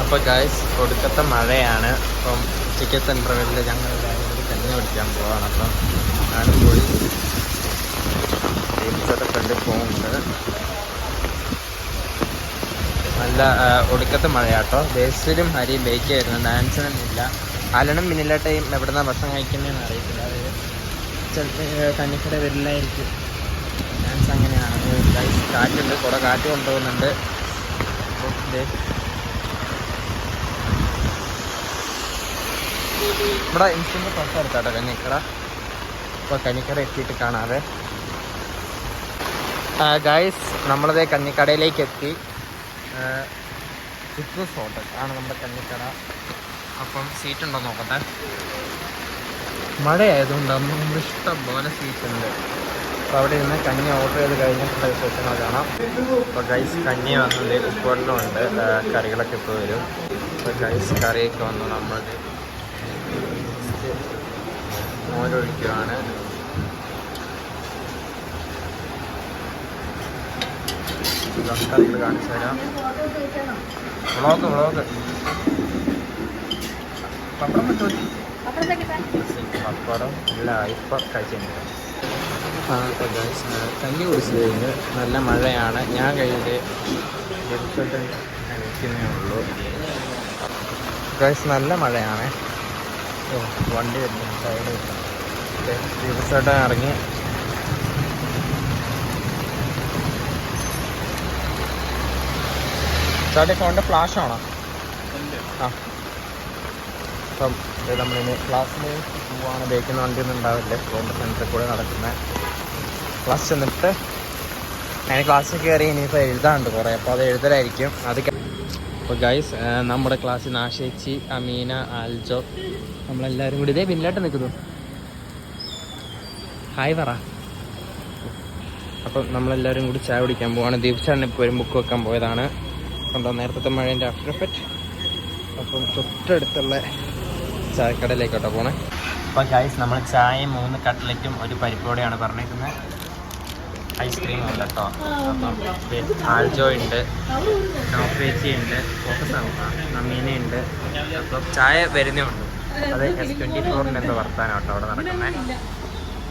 അപ്പോൾ ഗൈസ് ഒടുക്കത്തെ മഴയാണ്. അപ്പം ഉച്ചയ്ക്കത്തെ ഇൻ്റർവെല്ലിൽ ഞങ്ങൾ എല്ലാവരും കൂടി കഞ്ഞി കുടിക്കാൻ പോവാണ്. അപ്പം ഞാനും പോയി ടീംസൊക്കെ ഫ്രണ്ടിൽ പോകുന്നുണ്ട്. നല്ല ഒടുക്കത്തെ മഴയാട്ടോ. ബേസിലും ഹരിയും ബേക്ക് ആയിരുന്നു. ഡാൻസിനൊന്നും ഇല്ല. അലനും മിന്നിലാട്ടയും എവിടെ നിന്നാണ് ഭക്ഷണം കഴിക്കുന്നതെന്ന് അറിയത്തില്ല. അത് ചിലപ്പോൾ കന്നിക്കട വരില്ലായിരിക്കും. ഡാൻസ് അങ്ങനെയാണ്. ഗൈസ് കാറ്റുണ്ട്, കുറെ കാറ്റ് കൊണ്ടുപോകുന്നുണ്ട്. ഇവിടെ ഇൻസ്റ്റൻ്റ് തൊട്ടടുത്താട്ടോ കന്നിക്കട. അപ്പോൾ കന്നിക്കട എത്തിയിട്ട് കാണാതെ. ഗൈസ് നമ്മളതേ കന്നിക്കടയിലേക്ക് എത്തി. സിക്രസ് ഹോട്ടൽ ആണ് നമ്മുടെ കന്നിക്കട. അപ്പം സീറ്റ് ഉണ്ടോ നോക്കട്ടെ. മഴയായതുകൊണ്ട് നമ്മൾ ഇഷ്ടം പോലെ സീറ്റ് ഉണ്ട്. അപ്പോൾ അവിടെ ഇരുന്ന് കഞ്ഞി ഓർഡർ ചെയ്ത് കഴിഞ്ഞിട്ടുള്ള വിശേഷങ്ങൾ കാണാം. അപ്പോൾ ഗൈസ് കഞ്ഞി വന്നത് ഉപ്പുവെള്ളമുണ്ട്. കറികളൊക്കെ ഇപ്പോൾ വരും. അപ്പോൾ ഗൈസ് കറിയൊക്കെ വന്നു. നമ്മൾ മോരൊഴിക്കുകയാണ്. കറികൾ കാണിച്ചു തരാം. വ്ളോഗ് പപ്പടം എല്ലാം ഇപ്പം കഴിച്ചിട്ടുണ്ട്. കഞ്ഞി കുടിച്ച് കഴിഞ്ഞ് നല്ല മഴയാണ്. ഞാൻ കഴിഞ്ഞിട്ട് കഴിക്കുന്നേ ഉള്ളൂ. ഗൈസ് നല്ല മഴയാണ്. വണ്ടി വരുന്നു സൈഡ് ദിവസമായിട്ട് ഇറങ്ങി. ചേട്ടാ ഫോണിൻ്റെ ഫ്ലാഷ് ആണോ? ആ അപ്പം നമ്മളിനി ക്ലാസ്സിൽ പോവാണ്. ബേക്കുന്ന വണ്ടിയൊന്നും ഉണ്ടാവില്ല. ഫോണിൻ്റെ സെൻറ്ററിൽ കൂടെ നടക്കുന്ന ക്ലാസ് ചെന്നിട്ട് ഞാൻ ക്ലാസ്സിൽ കയറി ഇനിയിപ്പോൾ എഴുതാറുണ്ട് കുറേ. അപ്പോൾ അത് എഴുതലായിരിക്കും. അത് അപ്പോൾ ഗൈസ് നമ്മുടെ ക്ലാസ്സിൽ നാശേച്ചി, അമീന, ആൽജോ നമ്മളെല്ലാവരും കൂടി ഇതേ പിന്നിലായിട്ട് നിൽക്കുന്നു. ഹായ് പറ. അപ്പം നമ്മളെല്ലാവരും കൂടി ചായ കുടിക്കാൻ പോവാണ്. ദീപ്ചാണ് ഇപ്പോൾ ഒരു ബുക്ക് വെക്കാൻ പോയതാണ്. കണ്ടോ നേരത്തെ മഴേൻ്റെ ആഫ്റ്റർ എഫക്റ്റ്. അപ്പം തൊട്ടടുത്തുള്ള ചായക്കടയിലേക്കോട്ടോ പോണേ. അപ്പം ഗൈസ് നമ്മൾ ചായയും 3 കട്ട്ലറ്റും ഒരു പരിപ്പോടെയാണ് പറഞ്ഞേക്കുന്നത്. ഐസ്ക്രീമും ഉണ്ട് കേട്ടോ. അപ്പം ആൽജോ ഉണ്ട്, നോപ്പേച്ചി ഉണ്ട്, നമീനയുണ്ട്. അപ്പം ചായ വരുന്നേ ഉണ്ട്. അത് S24 എന്തോ വർത്താനം കേട്ടോ അവിടെ നടക്കുന്നത്.